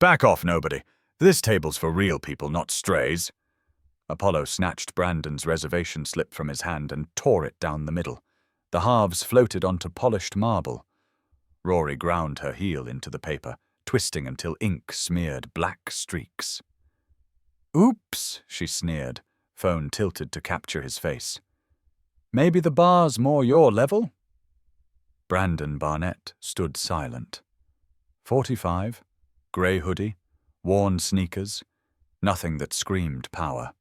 Back off, nobody. This table's for real people, not strays. Apollo snatched Brandon's reservation slip from his hand and tore it down the middle. The halves floated onto polished marble. Rory ground her heel into the paper, twisting until ink smeared black streaks. "Oops," she sneered, phone tilted to capture his face. "Maybe the bar's more your level?" Brandon Barnett stood silent. 45, grey hoodie, worn sneakers, nothing that screamed power.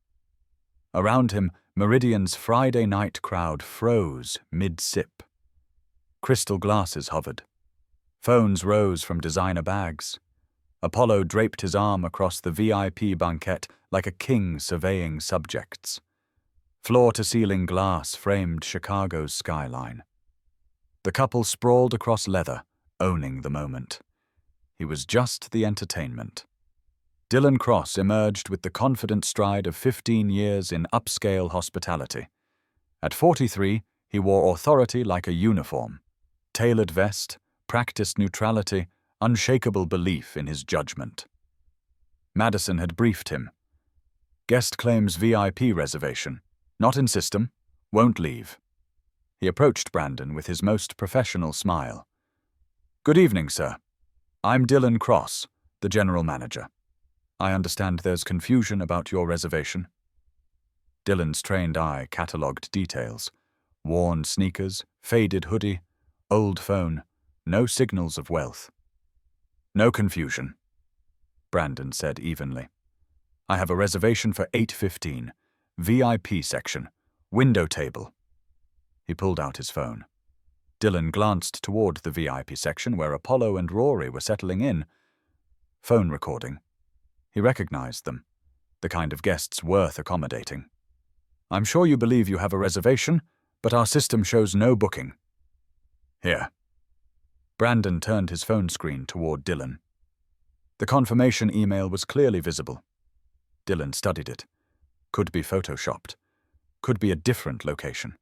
Around him, Meridian's Friday night crowd froze mid-sip. Crystal glasses hovered. Phones rose from designer bags. Apollo draped his arm across the VIP banquette like a king surveying subjects. Floor-to-ceiling glass framed Chicago's skyline. The couple sprawled across leather, owning the moment. He was just the entertainment. Dylan Cross emerged with the confident stride of 15 years in upscale hospitality. At 43, he wore authority like a uniform. Tailored vest, practiced neutrality, unshakable belief in his judgment. Madison had briefed him. Guest claims VIP reservation. Not in system. Won't leave. He approached Brandon with his most professional smile. "Good evening, sir. I'm Dylan Cross, the general manager. I understand there's confusion about your reservation." Dylan's trained eye catalogued details. Worn sneakers, faded hoodie, old phone, no signals of wealth. "No confusion," Brandon said evenly. "I have a reservation for 8:15, VIP section, window table." He pulled out his phone. Dylan glanced toward the VIP section where Apollo and Rory were settling in. Phone recording. He recognized them, the kind of guests worth accommodating. "I'm sure you believe you have a reservation, but our system shows no booking." "Here." Brandon turned his phone screen toward Dylan. The confirmation email was clearly visible. Dylan studied it. Could be photoshopped. Could be a different location.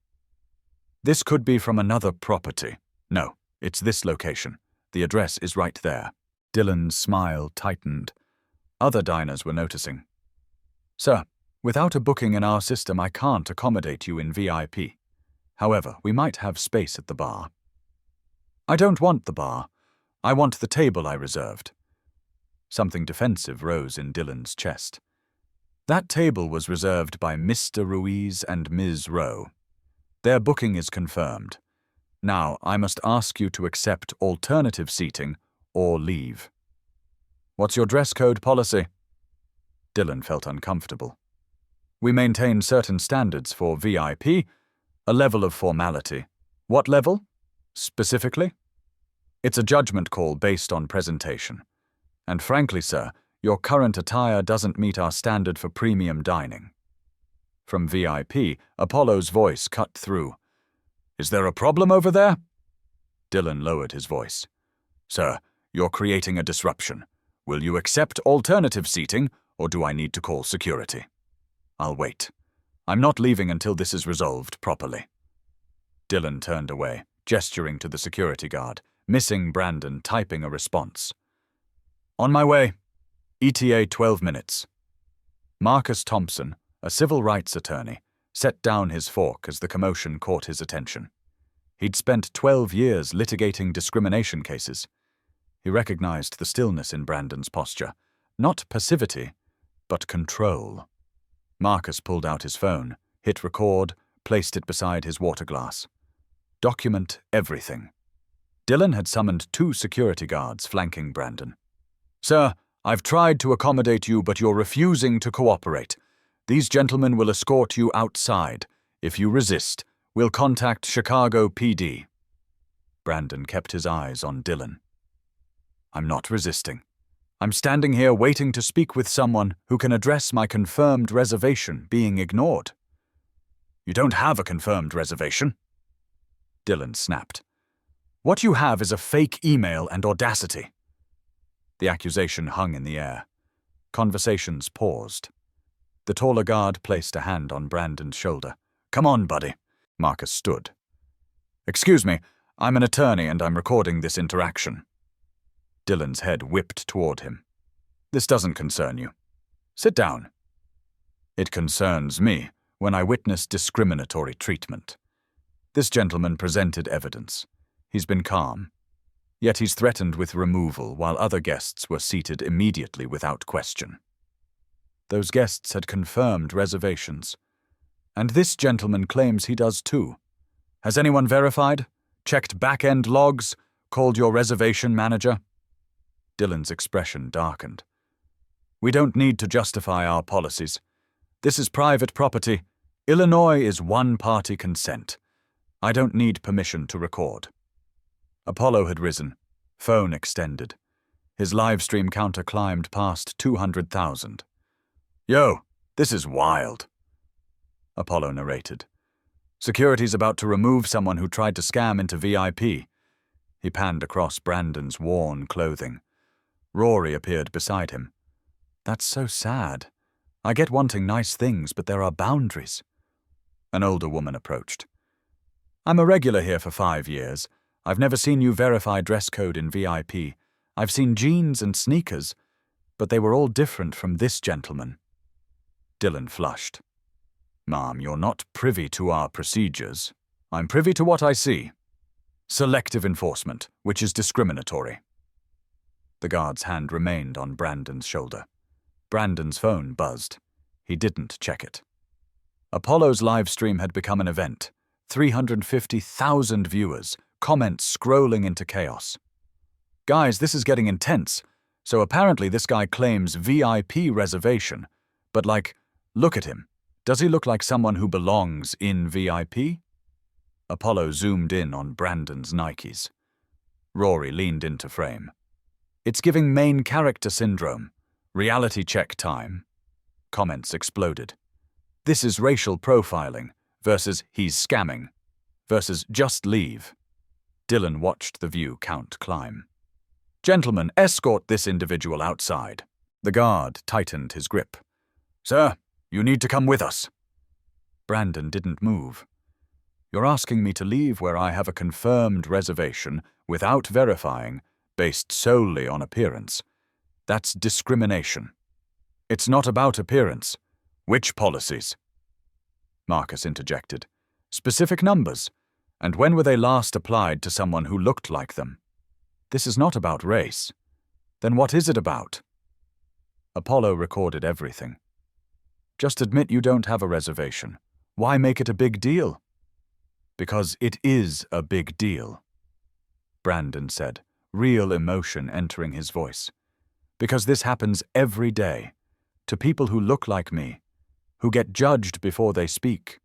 "This could be from another property. No, it's this location. The address is right there." Dylan's smile tightened. Other diners were noticing. "Sir, without a booking in our system, I can't accommodate you in VIP. However, we might have space at the bar." "I don't want the bar. I want the table I reserved." Something defensive rose in Dylan's chest. "That table was reserved by Mr. Ruiz and Ms. Rowe. Their booking is confirmed. Now, I must ask you to accept alternative seating or leave." "What's your dress code policy?" Dylan felt uncomfortable. "We maintain certain standards for VIP, a level of formality." "What level? Specifically?" "It's a judgment call based on presentation. And frankly, sir, your current attire doesn't meet our standard for premium dining." From VIP, Apollo's voice cut through. "Is there a problem over there?" Dylan lowered his voice. "Sir, you're creating a disruption. Will you accept alternative seating, or do I need to call security?" "I'll wait. I'm not leaving until this is resolved properly." Dylan turned away, gesturing to the security guard, missing Brandon typing a response. "On my way. ETA 12 minutes." Marcus Thompson, a civil rights attorney, set down his fork as the commotion caught his attention. He'd spent 12 years litigating discrimination cases. He recognized the stillness in Brandon's posture. Not passivity, but control. Marcus pulled out his phone, hit record, placed it beside his water glass. Document everything. Dylan had summoned 2 security guards flanking Brandon. "Sir, I've tried to accommodate you, but you're refusing to cooperate. These gentlemen will escort you outside. If you resist, we'll contact Chicago PD." Brandon kept his eyes on Dylan. "I'm not resisting. I'm standing here waiting to speak with someone who can address my confirmed reservation being ignored." "You don't have a confirmed reservation." Dylan snapped. "What you have is a fake email and audacity." The accusation hung in the air. Conversations paused. The taller guard placed a hand on Brandon's shoulder. "Come on, buddy." Marcus stood. "Excuse me, I'm an attorney and I'm recording this interaction." Dylan's head whipped toward him. This doesn't concern you. Sit down. It concerns me when I witness discriminatory treatment. This gentleman presented evidence. He's been calm. Yet he's threatened with removal while other guests were seated immediately without question. Those guests had confirmed reservations. And this gentleman claims he does too. Has anyone verified? Checked back-end logs? Called your reservation manager? Dylan's expression darkened. We don't need to justify our policies. This is private property. Illinois is one-party consent. I don't need permission to record. Apollo had risen. Phone extended. His livestream counter climbed past 200,000. Yo, this is wild. Apollo narrated. Security's about to remove someone who tried to scam into VIP. He panned across Brandon's worn clothing. Rory appeared beside him. That's so sad. I get wanting nice things, but there are boundaries. An older woman approached. I'm a regular here for 5 years. I've never seen you verify dress code in VIP. I've seen jeans and sneakers, but they were all different from this gentleman. Dylan flushed. Ma'am, you're not privy to our procedures. I'm privy to what I see. Selective enforcement, which is discriminatory. The guard's hand remained on Brandon's shoulder. Brandon's phone buzzed. He didn't check it. Apollo's live stream had become an event. 350,000 viewers, comments scrolling into chaos. Guys, this is getting intense. So apparently this guy claims VIP reservation. But look at him. Does he look like someone who belongs in VIP? Apollo zoomed in on Brandon's Nikes. Rory leaned into frame. It's giving main character syndrome. Reality check time. Comments exploded. This is racial profiling versus he's scamming versus just leave. Dylan watched the view count climb. Gentlemen, escort this individual outside. The guard tightened his grip. Sir, you need to come with us. Brandon didn't move. You're asking me to leave where I have a confirmed reservation without verifying, based solely on appearance. That's discrimination. It's not about appearance. Which policies? Marcus interjected. Specific numbers. And when were they last applied to someone who looked like them? This is not about race. Then what is it about? Apollo recorded everything. Just admit you don't have a reservation. Why make it a big deal? Because it is a big deal, Brandon said, real emotion entering his voice. Because this happens every day, to people who look like me, who get judged before they speak,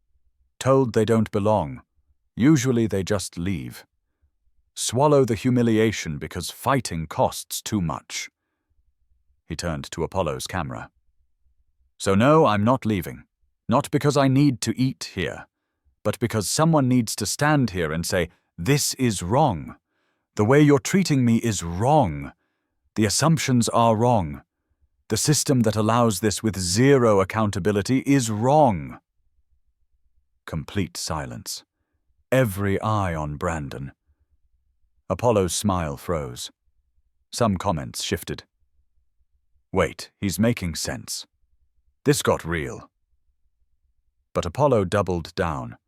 told they don't belong. Usually they just leave. Swallow the humiliation because fighting costs too much. He turned to Apollo's camera. So no, I'm not leaving. Not because I need to eat here, but because someone needs to stand here and say, this is wrong. The way you're treating me is wrong. The assumptions are wrong. The system that allows this with zero accountability is wrong. Complete silence. Every eye on Brandon. Apollo's smile froze. Some comments shifted. Wait, he's making sense. This got real. But Apollo doubled down.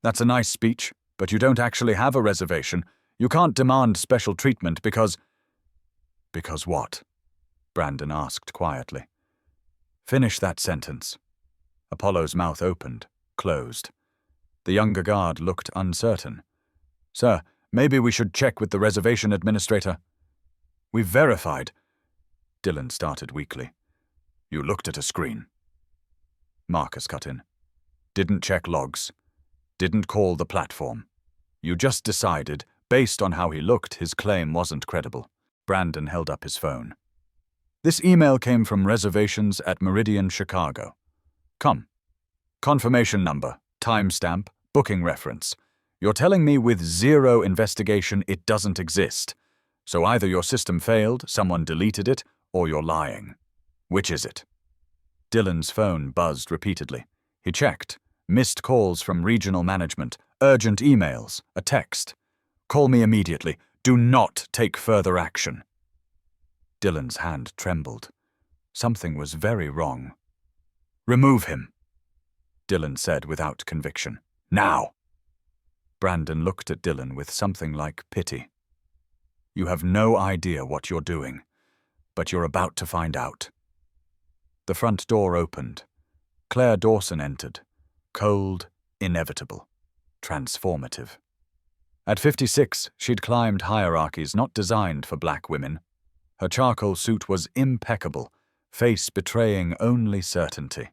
That's a nice speech, but you don't actually have a reservation. You can't demand special treatment because... Because what? Brandon asked quietly. Finish that sentence. Apollo's mouth opened, closed. The younger guard looked uncertain. Sir, maybe we should check with the reservation administrator. We've verified. Dylan started weakly. You looked at a screen. Marcus cut in. Didn't check logs. Didn't call the platform. You just decided, based on how he looked, his claim wasn't credible. Brandon held up his phone. This email came from reservations at Meridian, Chicago. Come. Confirmation number, timestamp, booking reference. You're telling me with zero investigation it doesn't exist. So either your system failed, someone deleted it, or you're lying. Which is it? Dylan's phone buzzed repeatedly. He checked. Missed calls from regional management, urgent emails, a text. Call me immediately. Do not take further action. Dylan's hand trembled. Something was very wrong. "Remove him," Dylan said without conviction. "Now!" Brandon looked at Dylan with something like pity. "You have no idea what you're doing, but you're about to find out." The front door opened. Claire Dawson entered. Cold, inevitable, transformative. At 56, she'd climbed hierarchies not designed for black women. Her charcoal suit was impeccable, face betraying only certainty.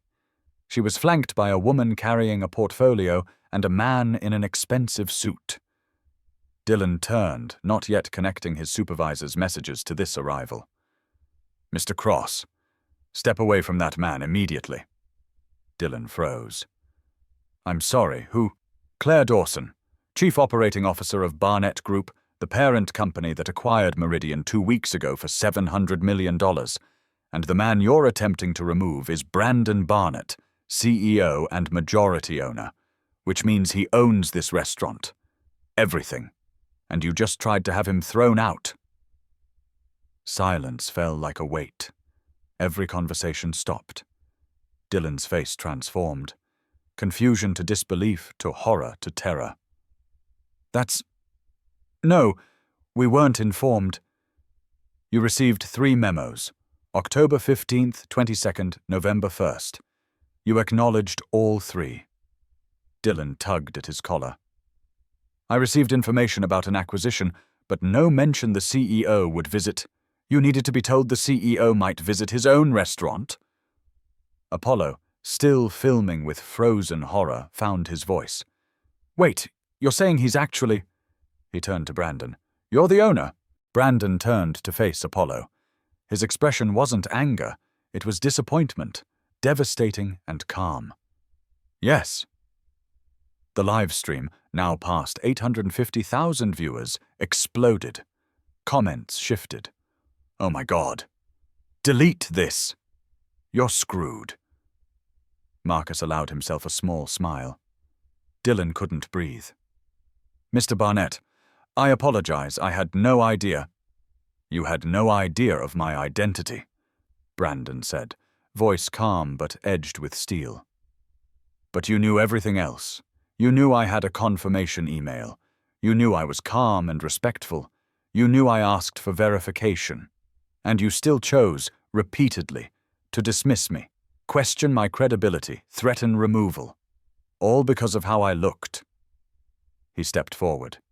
She was flanked by a woman carrying a portfolio and a man in an expensive suit. Dylan turned, not yet connecting his supervisor's messages to this arrival. "Mr. Cross, step away from that man immediately." Dylan froze. "I'm sorry, who?" "Claire Dawson, Chief Operating Officer of Barnett Group, the parent company that acquired Meridian 2 weeks ago for $700 million. And the man you're attempting to remove is Brandon Barnett, CEO and majority owner, which means he owns this restaurant. Everything. And you just tried to have him thrown out." Silence fell like a weight. Every conversation stopped. Dylan's face transformed. Confusion to disbelief to horror to terror. "No, we weren't informed. You received 3 memos. October 15th, 22nd, November 1st. You acknowledged all 3. Dylan tugged at his collar. "I received information about an acquisition, but no mention the CEO would visit. You needed to be told the CEO might visit his own restaurant." Apollo, still filming with frozen horror, found his voice. "Wait, you're saying he's actually—" He turned to Brandon. "You're the owner." Brandon turned to face Apollo. His expression wasn't anger, it was disappointment, devastating and calm. "Yes." The live stream, now past 850,000 viewers, exploded. Comments shifted. "Oh my God. Delete this. You're screwed." Marcus allowed himself a small smile. Dylan couldn't breathe. "Mr. Barnett, I apologize. I had no idea." "You had no idea of my identity," Brandon said, voice calm but edged with steel. "But you knew everything else. You knew I had a confirmation email. You knew I was calm and respectful. You knew I asked for verification. And you still chose, repeatedly, to dismiss me, question my credibility, threaten removal. All because of how I looked." He stepped forward.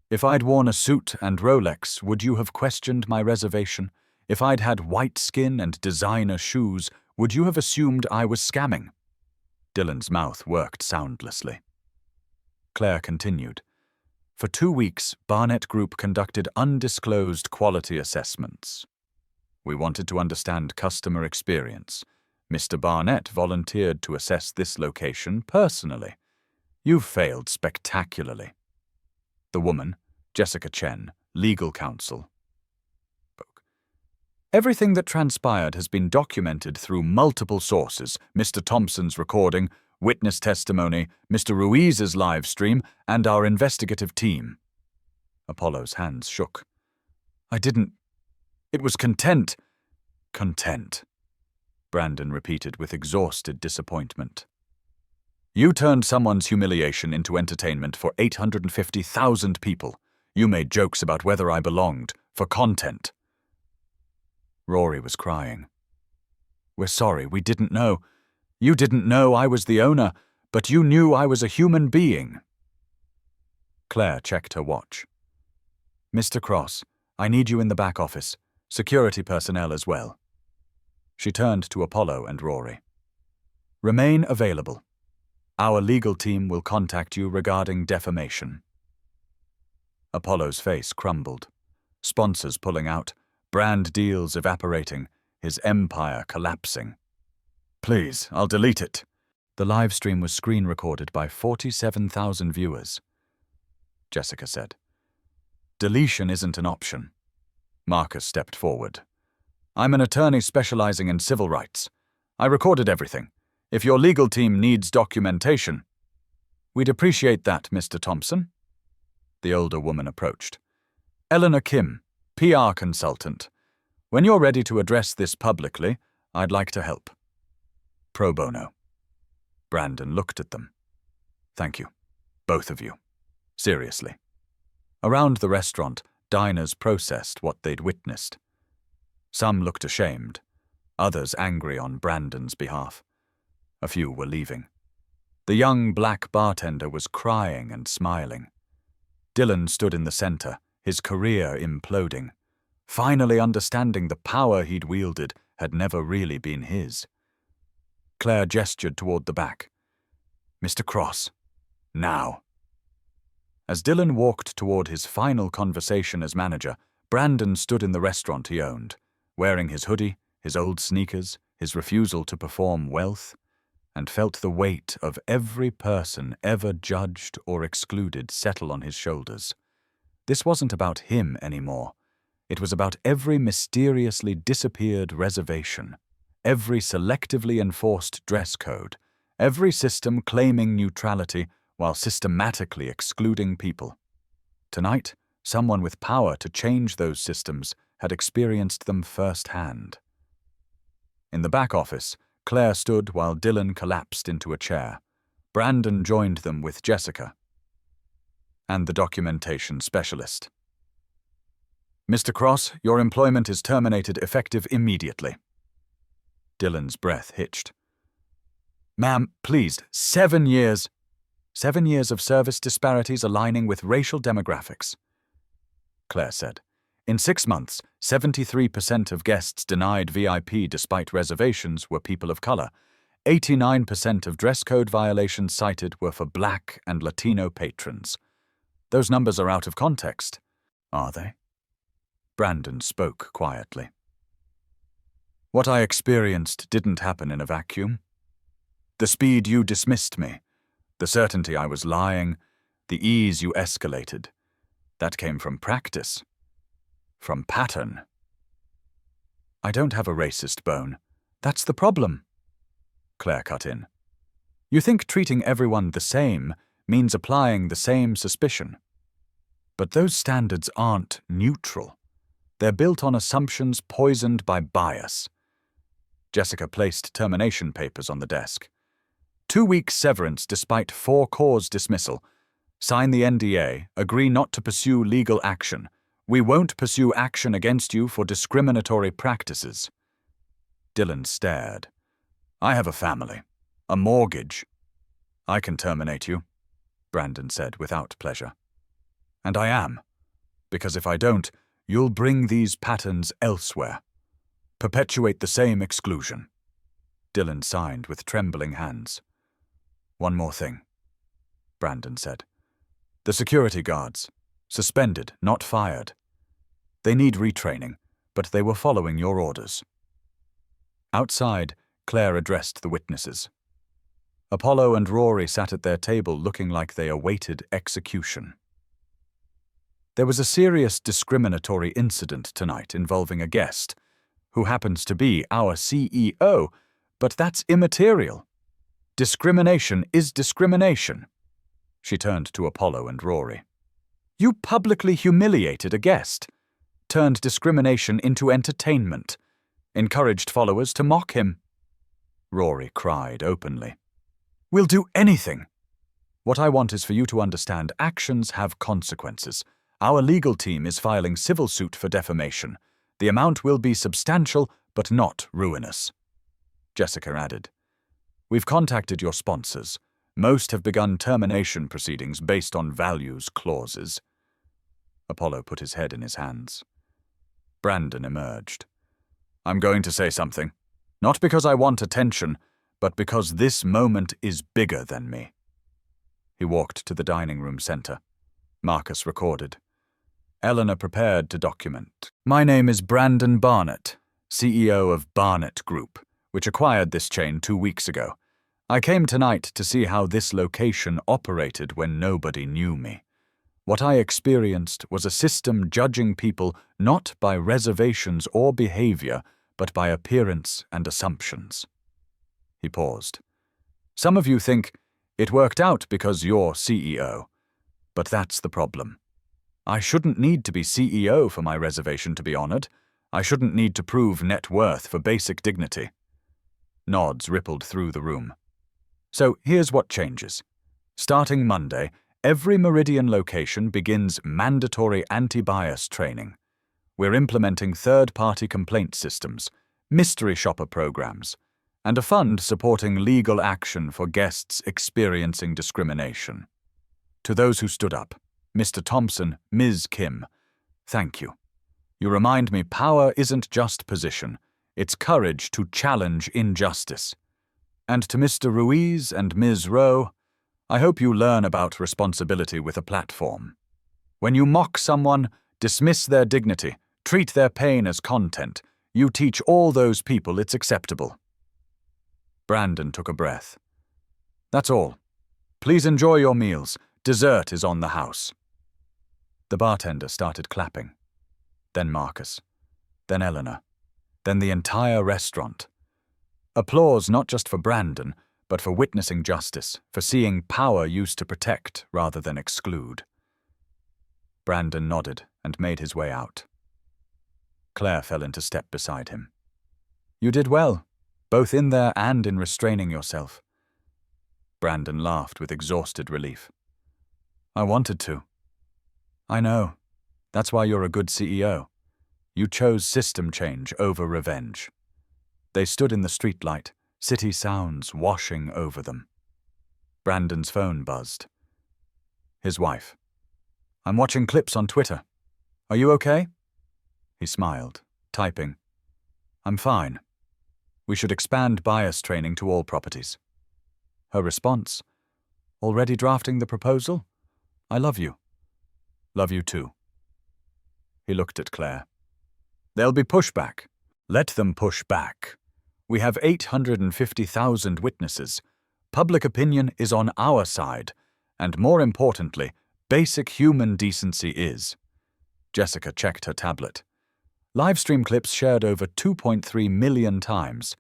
"If I'd worn a suit and Rolex, would you have questioned my reservation? If I'd had white skin and designer shoes, would you have assumed I was scamming?" Dylan's mouth worked soundlessly. Claire continued. "For 2 weeks, Barnett Group conducted undisclosed quality assessments. We wanted to understand customer experience. Mr. Barnett volunteered to assess this location personally. You've failed spectacularly." The woman, Jessica Chen, legal counsel, spoke. "Everything that transpired has been documented through multiple sources: Mr. Thompson's recording, witness testimony, Mr. Ruiz's live stream, and our investigative team." Apollo's hands shook. It was content." "Content," Brandon repeated with exhausted disappointment. "You turned someone's humiliation into entertainment for 850,000 people. You made jokes about whether I belonged, for content." Rory was crying. "We're sorry, we didn't know. You didn't know I was the owner, but you knew I was a human being." Claire checked her watch. "Mr. Cross, I need you in the back office. Security personnel as well." She turned to Apollo and Rory. "Remain available. Our legal team will contact you regarding defamation." Apollo's face crumbled. Sponsors pulling out, brand deals evaporating, his empire collapsing. "Please, I'll delete it." The live stream was screen recorded by 47,000 viewers. Jessica said. "Deletion isn't an option." Marcus stepped forward. "I'm an attorney specializing in civil rights. I recorded everything. If your legal team needs documentation—" "We'd appreciate that, Mr. Thompson." The older woman approached. "Eleanor Kim, PR consultant. When you're ready to address this publicly, I'd like to help. Pro bono. Brandon looked at them. Thank you. Both of you. Seriously. Around the restaurant, diners processed what they'd witnessed. Some looked ashamed, others angry on Brandon's behalf. A few were leaving. The young black bartender was crying and smiling. Dylan stood in the center, his career imploding. Finally understanding the power he'd wielded had never really been his. Claire gestured toward the back. Mr. Cross, now. As Dylan walked toward his final conversation as manager, Brandon stood in the restaurant he owned, wearing his hoodie, his old sneakers, his refusal to perform wealth, and felt the weight of every person ever judged or excluded settle on his shoulders. This wasn't about him anymore. It was about every mysteriously disappeared reservation, every selectively enforced dress code, every system claiming neutrality while systematically excluding people. Tonight, someone with power to change those systems had experienced them firsthand. In the back office, Claire stood while Dylan collapsed into a chair. Brandon joined them with Jessica and the documentation specialist. Mr. Cross, your employment is terminated effective immediately. Dylan's breath hitched. Ma'am, please, 7 years. 7 years of service disparities aligning with racial demographics. Claire said. In 6 months, 73% of guests denied VIP despite reservations were people of color. 89% of dress code violations cited were for Black and Latino patrons. Those numbers are out of context, are they? Brandon spoke quietly. What I experienced didn't happen in a vacuum. The speed you dismissed me, the certainty I was lying, the ease you escalated, that came from practice, from pattern. I don't have a racist bone. That's the problem. Claire cut in. You think treating everyone the same means applying the same suspicion. But those standards aren't neutral. They're built on assumptions poisoned by bias. Jessica placed termination papers on the desk. 2 weeks severance despite 4-cause dismissal. Sign the NDA, agree not to pursue legal action. We won't pursue action against you for discriminatory practices. Dylan stared. I have a family, a mortgage. I can terminate you, Brandon said without pleasure. And I am, because if I don't, you'll bring these patterns elsewhere. Perpetuate the same exclusion. Dylan signed with trembling hands. One more thing, Brandon said. The security guards, suspended, not fired. They need retraining, but they were following your orders. Outside, Claire addressed the witnesses. Apollo and Rory sat at their table looking like they awaited execution. There was a serious discriminatory incident tonight involving a guest, who happens to be our CEO, but that's immaterial. Discrimination is discrimination. She turned to Apollo and Rory. You publicly humiliated a guest, turned discrimination into entertainment, encouraged followers to mock him. Rory cried openly. We'll do anything. What I want is for you to understand actions have consequences. Our legal team is filing civil suit for defamation. The amount will be substantial, but not ruinous. Jessica added. We've contacted your sponsors. Most have begun termination proceedings based on values clauses. Apollo put his head in his hands. Brandon emerged. I'm going to say something. Not because I want attention, but because this moment is bigger than me. He walked to the dining room center. Marcus recorded. Eleanor prepared to document. My name is Brandon Barnett, CEO of Barnett Group, which acquired this chain 2 weeks ago. I came tonight to see how this location operated when nobody knew me. What I experienced was a system judging people not by reservations or behavior, but by appearance and assumptions. He paused. Some of you think it worked out because you're CEO, but that's the problem. I shouldn't need to be CEO for my reservation to be honored. I shouldn't need to prove net worth for basic dignity. Nods rippled through the room. So here's what changes. Starting Monday, every Meridian location begins mandatory anti-bias training. We're implementing third-party complaint systems, mystery shopper programs, and a fund supporting legal action for guests experiencing discrimination. To those who stood up, Mr. Thompson, Ms. Kim, thank you. You remind me power isn't just position, it's courage to challenge injustice. And to Mr. Ruiz and Ms. Rowe, I hope you learn about responsibility with a platform. When you mock someone, dismiss their dignity, treat their pain as content, you teach all those people it's acceptable. Brandon took a breath. That's all. Please enjoy your meals. Dessert is on the house. The bartender started clapping. Then Marcus. Then Eleanor. Then the entire restaurant. Applause not just for Brandon, but for witnessing justice, for seeing power used to protect rather than exclude. Brandon nodded and made his way out. Claire fell into step beside him. You did well, both in there and in restraining yourself. Brandon laughed with exhausted relief. I wanted to. I know. That's why you're a good CEO. You chose system change over revenge. They stood in the streetlight, city sounds washing over them. Brandon's phone buzzed. His wife. I'm watching clips on Twitter. Are you okay? He smiled, typing. I'm fine. We should expand bias training to all properties. Her response. Already drafting the proposal? I love you. Love you too. He looked at Claire. There'll be pushback. Let them push back. We have 850,000 witnesses. Public opinion is on our side, and more importantly, basic human decency is. Jessica checked her tablet. Livestream clips shared over 2.3 million times.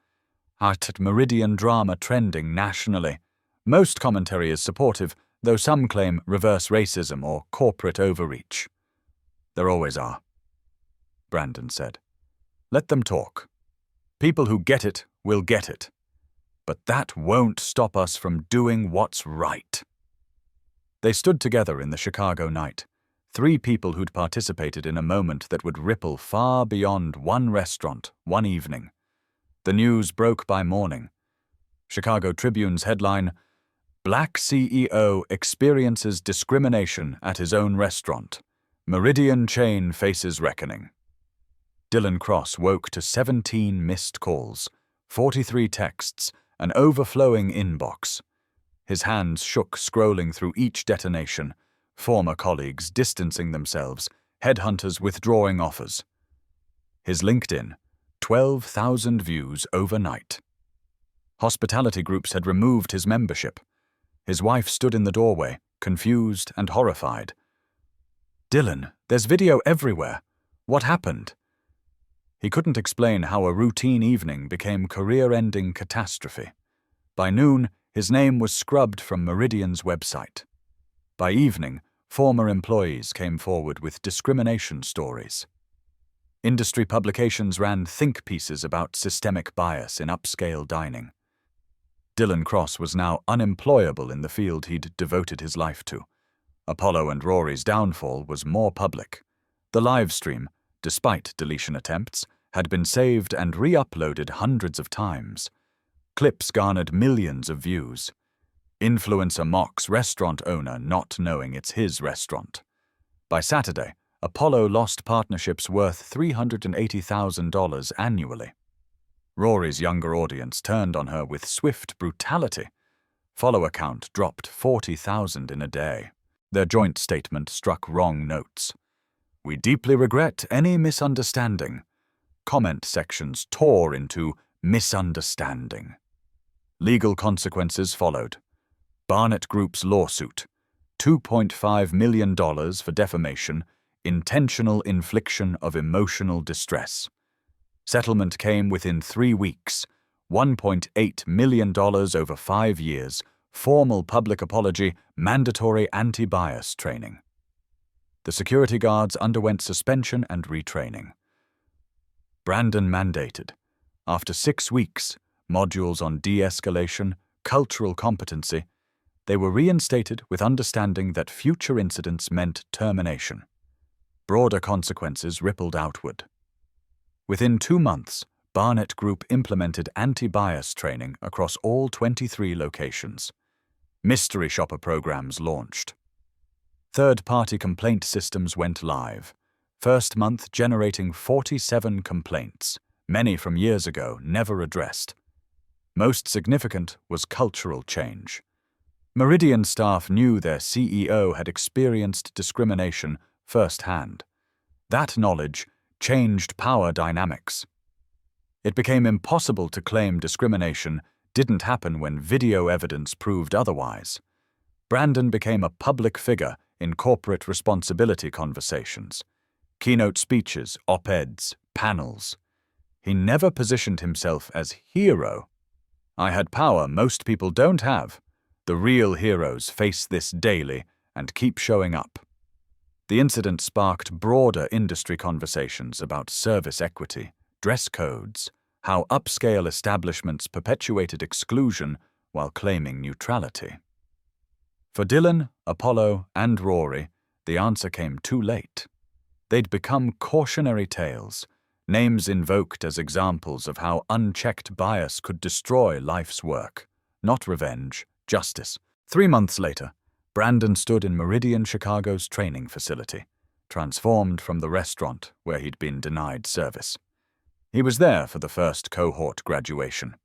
At Meridian drama trending nationally. Most commentary is supportive, though some claim reverse racism or corporate overreach. There always are, Brandon said. Let them talk. People who get it will get it. But that won't stop us from doing what's right. They stood together in the Chicago night, 3 people who'd participated in a moment that would ripple far beyond one restaurant, one evening. The news broke by morning. Chicago Tribune's headline, Black CEO experiences discrimination at his own restaurant. Meridian chain faces reckoning. Dylan Cross woke to 17 missed calls, 43 texts, an overflowing inbox. His hands shook scrolling through each detonation, former colleagues distancing themselves, headhunters withdrawing offers. His LinkedIn, 12,000 views overnight. Hospitality groups had removed his membership. His wife stood in the doorway, confused and horrified. Dylan, there's video everywhere. What happened? He couldn't explain how a routine evening became career-ending catastrophe. By noon, his name was scrubbed from Meridian's website. By evening, former employees came forward with discrimination stories. Industry publications ran think pieces about systemic bias in upscale dining. Dylan Cross was now unemployable in the field he'd devoted his life to. Apollo and Rory's downfall was more public. The live stream, despite deletion attempts, had been saved and re-uploaded hundreds of times. Clips garnered millions of views. Influencer mocks restaurant owner not knowing it's his restaurant. By Saturday, Apollo lost partnerships worth $380,000 annually. Rory's younger audience turned on her with swift brutality. Follower count dropped 40,000 in a day. Their joint statement struck wrong notes. We deeply regret any misunderstanding. Comment sections tore into misunderstanding. Legal consequences followed. Barnett Group's lawsuit, $2.5 million for defamation, intentional infliction of emotional distress. Settlement came within 3 weeks, $1.8 million over 5 years, formal public apology, mandatory anti-bias training. The security guards underwent suspension and retraining. Brandon mandated. After 6 weeks, modules on de-escalation, cultural competency, they were reinstated with understanding that future incidents meant termination. Broader consequences rippled outward. Within 2 months, Barnett Group implemented anti-bias training across all 23 locations. Mystery shopper programs launched. Third-party complaint systems went live. First month generating 47 complaints, many from years ago never addressed. Most significant was cultural change. Meridian staff knew their CEO had experienced discrimination firsthand. That knowledge changed power dynamics. It became impossible to claim discrimination didn't happen when video evidence proved otherwise. Brandon became a public figure in corporate responsibility conversations. Keynote speeches, op-eds, panels. He never positioned himself as hero. I had power most people don't have. The real heroes face this daily and keep showing up. The incident sparked broader industry conversations about service equity, dress codes, how upscale establishments perpetuated exclusion while claiming neutrality. For Dylan, Apollo, and Rory, the answer came too late. They'd become cautionary tales, names invoked as examples of how unchecked bias could destroy life's work. Not revenge, justice. 3 months later, Brandon stood in Meridian, Chicago's training facility, transformed from the restaurant where he'd been denied service. He was there for the first cohort graduation.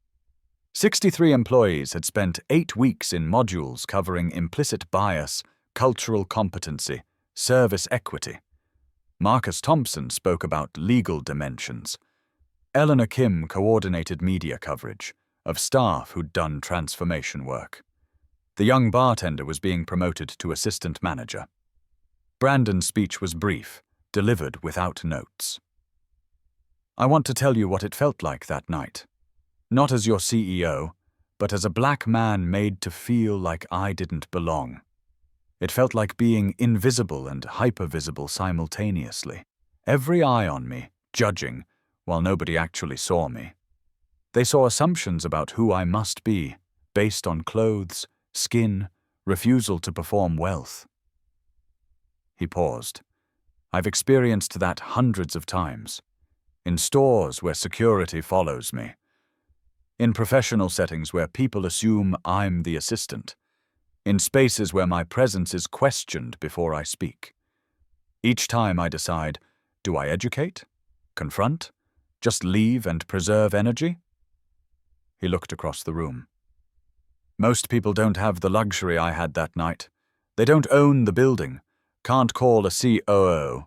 63 employees had spent 8 weeks in modules covering implicit bias, cultural competency, service equity. Marcus Thompson spoke about legal dimensions. Eleanor Kim coordinated media coverage of staff who'd done transformation work. The young bartender was being promoted to assistant manager. Brandon's speech was brief, delivered without notes. I want to tell you what it felt like that night. Not as your CEO, but as a black man made to feel like I didn't belong. It felt like being invisible and hypervisible simultaneously. Every eye on me, judging, while nobody actually saw me. They saw assumptions about who I must be, based on clothes, skin, refusal to perform wealth. He paused. I've experienced that hundreds of times. In stores where security follows me. In professional settings where people assume I'm the assistant. In spaces where my presence is questioned before I speak. Each time I decide, do I educate? Confront? Just leave and preserve energy? He looked across the room. Most people don't have the luxury I had that night. They don't own the building, can't call a COO.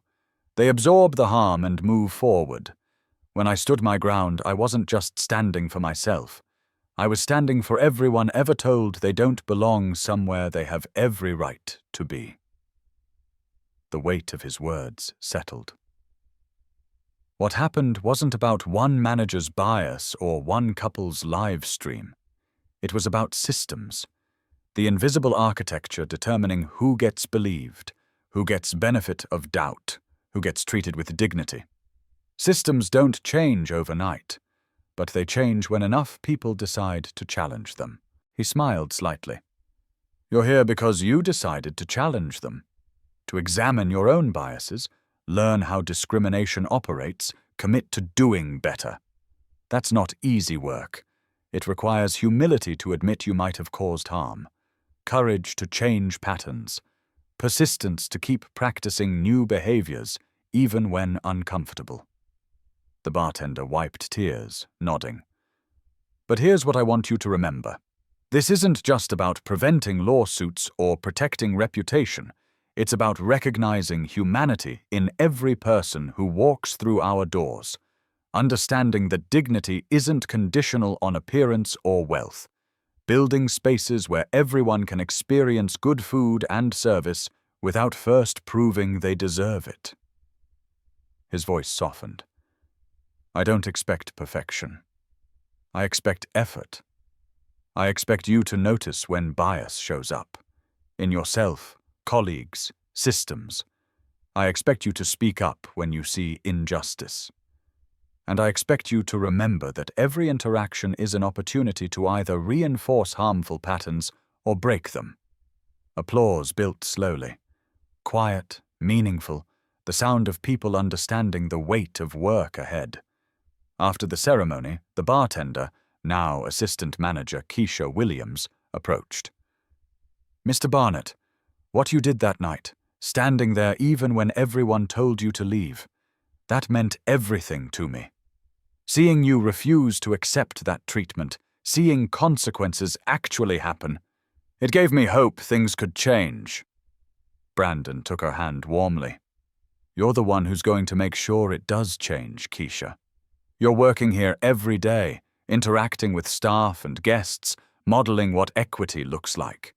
They absorb the harm and move forward. When I stood my ground, I wasn't just standing for myself. I was standing for everyone ever told they don't belong somewhere they have every right to be. The weight of his words settled. What happened wasn't about one manager's bias or one couple's live stream. It was about systems, the invisible architecture determining who gets believed, who gets benefit of doubt, who gets treated with dignity. Systems don't change overnight, but they change when enough people decide to challenge them. He smiled slightly. You're here because you decided to challenge them, to examine your own biases, learn how discrimination operates, commit to doing better. That's not easy work. It requires humility to admit you might have caused harm, courage to change patterns, persistence to keep practicing new behaviors, even when uncomfortable. The bartender wiped tears, nodding. But here's what I want you to remember. This isn't just about preventing lawsuits or protecting reputation. It's about recognizing humanity in every person who walks through our doors. Understanding that dignity isn't conditional on appearance or wealth. Building spaces where everyone can experience good food and service without first proving they deserve it. His voice softened. I don't expect perfection. I expect effort. I expect you to notice when bias shows up. In yourself, colleagues, systems. I expect you to speak up when you see injustice. And I expect you to remember that every interaction is an opportunity to either reinforce harmful patterns or break them. Applause built slowly. Quiet, meaningful, the sound of people understanding the weight of work ahead. After the ceremony, the bartender, now assistant manager Keisha Williams, approached. "Mr. Barnett, what you did that night, standing there even when everyone told you to leave, that meant everything to me. Seeing you refuse to accept that treatment, seeing consequences actually happen, it gave me hope things could change." Brandon took her hand warmly. "You're the one who's going to make sure it does change, Keisha. You're working here every day, interacting with staff and guests, modeling what equity looks like.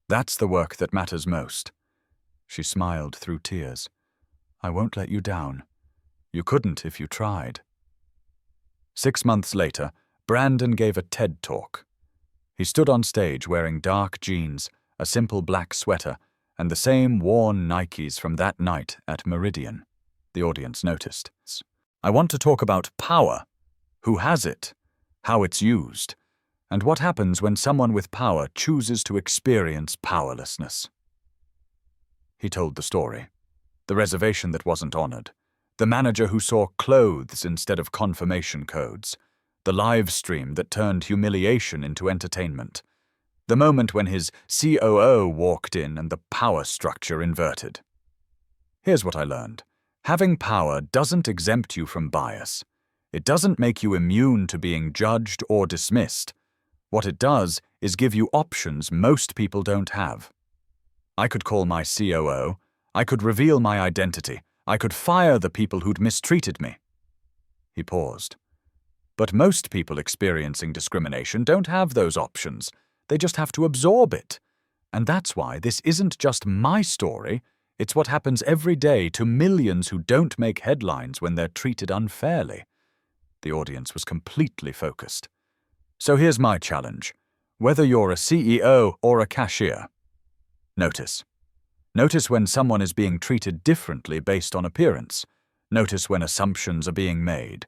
That's the work that matters most." She smiled through tears. "I won't let you down. You couldn't if you tried." 6 months later, Brandon gave a TED Talk. He stood on stage wearing dark jeans, a simple black sweater, and the same worn Nikes from that night at Meridian. The audience noticed. "I want to talk about power. Who has it? How it's used. And what happens when someone with power chooses to experience powerlessness." He told the story. The reservation that wasn't honored. The manager who saw clothes instead of confirmation codes. The live stream that turned humiliation into entertainment. The moment when his COO walked in and the power structure inverted. Here's what I learned. Having power doesn't exempt you from bias. It doesn't make you immune to being judged or dismissed. What it does is give you options most people don't have. I could call my COO. I could reveal my identity. I could fire the people who'd mistreated me. He paused. But most people experiencing discrimination don't have those options. They just have to absorb it. And that's why this isn't just my story. It's what happens every day to millions who don't make headlines when they're treated unfairly. The audience was completely focused. So here's my challenge. Whether you're a CEO or a cashier, notice. Notice when someone is being treated differently based on appearance. Notice when assumptions are being made.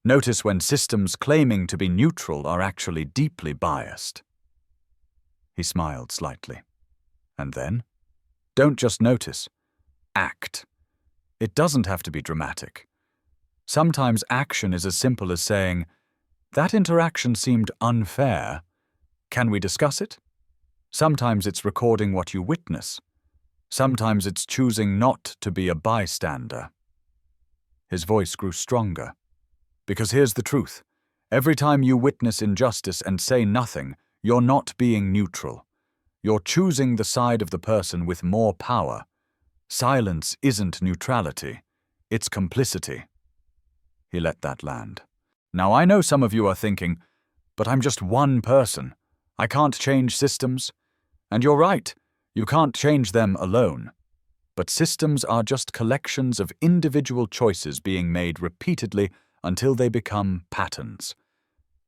Notice when systems claiming to be neutral are actually deeply biased. He smiled slightly. And then? Don't just notice. Act. It doesn't have to be dramatic. Sometimes action is as simple as saying, "That interaction seemed unfair. Can we discuss it?" Sometimes it's recording what you witness. Sometimes it's choosing not to be a bystander. His voice grew stronger. Because here's the truth. Every time you witness injustice and say nothing, you're not being neutral. You're choosing the side of the person with more power. Silence isn't neutrality. It's complicity. He let that land. Now I know some of you are thinking, but I'm just one person. I can't change systems. And you're right. You can't change them alone. But systems are just collections of individual choices being made repeatedly until they become patterns.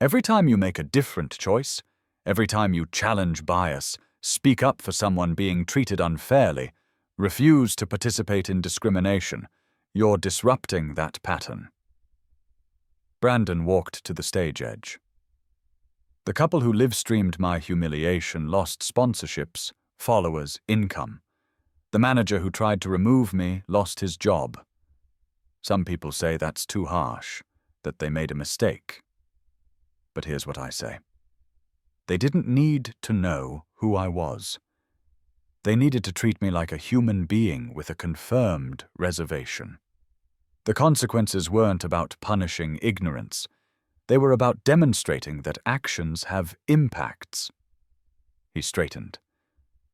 Every time you make a different choice, every time you challenge bias, speak up for someone being treated unfairly, refuse to participate in discrimination, you're disrupting that pattern. Brandon walked to the stage edge. The couple who live-streamed my humiliation lost sponsorships, followers, income. The manager who tried to remove me lost his job. Some people say that's too harsh, that they made a mistake. But here's what I say. They didn't need to know who I was. They needed to treat me like a human being with a confirmed reservation. The consequences weren't about punishing ignorance. They were about demonstrating that actions have impacts. He straightened.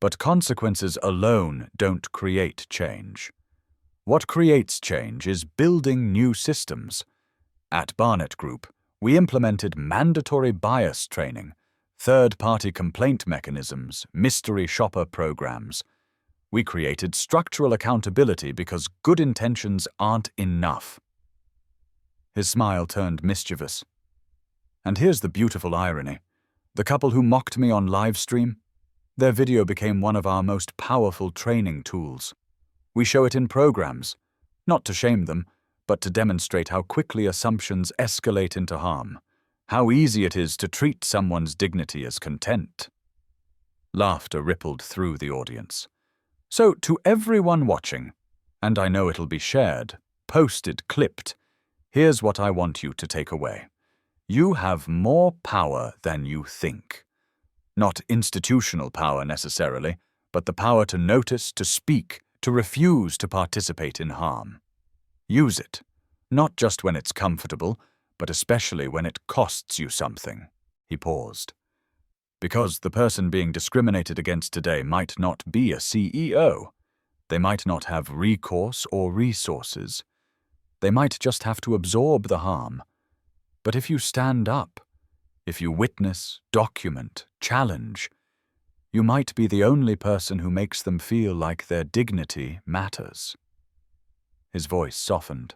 But consequences alone don't create change. What creates change is building new systems. At Barnett Group, we implemented mandatory bias training, third-party complaint mechanisms, mystery shopper programs. We created structural accountability because good intentions aren't enough. His smile turned mischievous. And here's the beautiful irony. The couple who mocked me on livestream, their video became one of our most powerful training tools. We show it in programs, not to shame them, but to demonstrate how quickly assumptions escalate into harm, how easy it is to treat someone's dignity as contempt. Laughter rippled through the audience. So, to everyone watching, and I know it'll be shared, posted, clipped, here's what I want you to take away. You have more power than you think. Not institutional power necessarily, but the power to notice, to speak, to refuse to participate in harm. Use it, not just when it's comfortable, but especially when it costs you something. He paused. Because the person being discriminated against today might not be a CEO. They might not have recourse or resources. They might just have to absorb the harm. But if you stand up, if you witness, document, challenge, you might be the only person who makes them feel like their dignity matters. His voice softened.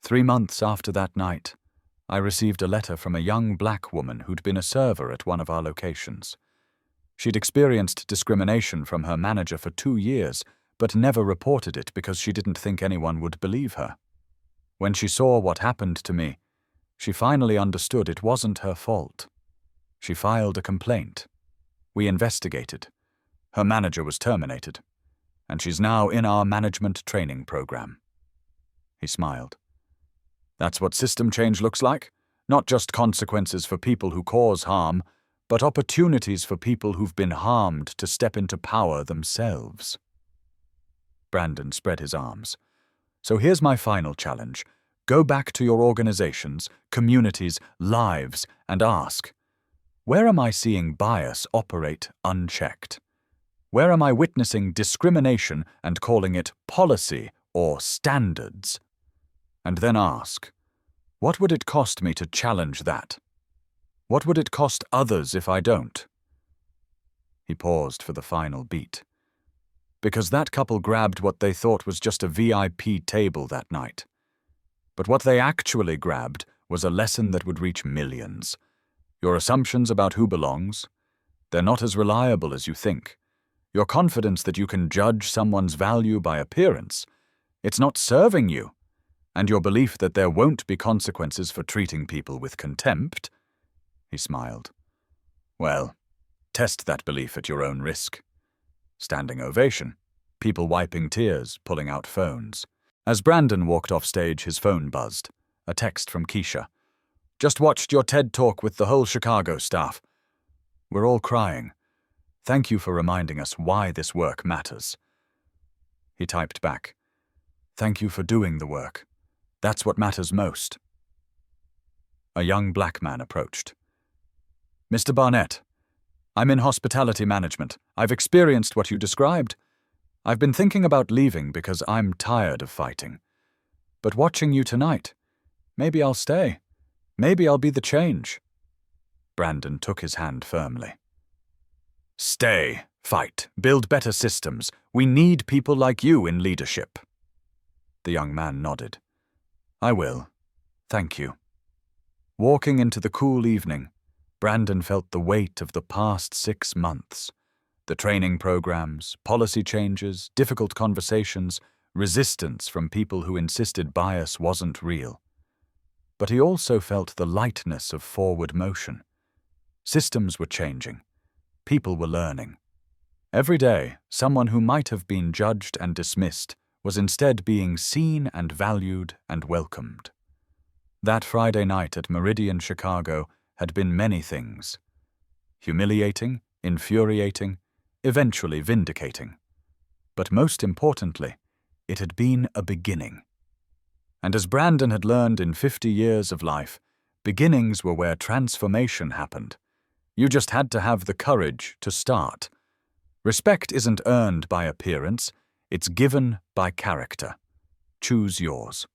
3 months after that night, I received a letter from a young black woman who'd been a server at one of our locations. She'd experienced discrimination from her manager for 2 years, but never reported it because she didn't think anyone would believe her. When she saw what happened to me, she finally understood it wasn't her fault. She filed a complaint. We investigated. Her manager was terminated, and she's now in our management training program. He smiled. That's what system change looks like? Not just consequences for people who cause harm, but opportunities for people who've been harmed to step into power themselves. Brandon spread his arms. So here's my final challenge. Go back to your organizations, communities, lives, and ask, where am I seeing bias operate unchecked? Where am I witnessing discrimination and calling it policy or standards? And then ask, what would it cost me to challenge that? What would it cost others if I don't? He paused for the final beat. Because that couple grabbed what they thought was just a VIP table that night. But what they actually grabbed was a lesson that would reach millions. Your assumptions about who belongs, they're not as reliable as you think. Your confidence that you can judge someone's value by appearance, it's not serving you. And your belief that there won't be consequences for treating people with contempt, he smiled. Well, test that belief at your own risk. Standing ovation, people wiping tears, pulling out phones. As Brandon walked off stage, his phone buzzed. A text from Keisha. Just watched your TED Talk with the whole Chicago staff. We're all crying. Thank you for reminding us why this work matters. He typed back. Thank you for doing the work. That's what matters most. A young black man approached. Mr. Barnett, I'm in hospitality management. I've experienced what you described. I've been thinking about leaving because I'm tired of fighting. But watching you tonight, maybe I'll stay. Maybe I'll be the change. Brandon took his hand firmly. Stay, fight, build better systems. We need people like you in leadership. The young man nodded. I will. Thank you. Walking into the cool evening, Brandon felt the weight of the past 6 months. The training programs, policy changes, difficult conversations, resistance from people who insisted bias wasn't real. But he also felt the lightness of forward motion. Systems were changing. People were learning. Every day, someone who might have been judged and dismissed was instead being seen and valued and welcomed. That Friday night at Meridian, Chicago, had been many things. Humiliating, infuriating, eventually vindicating. But most importantly, it had been a beginning. And as Brandon had learned in 50 years of life, beginnings were where transformation happened. You just had to have the courage to start. Respect isn't earned by appearance, it's given by character. Choose yours.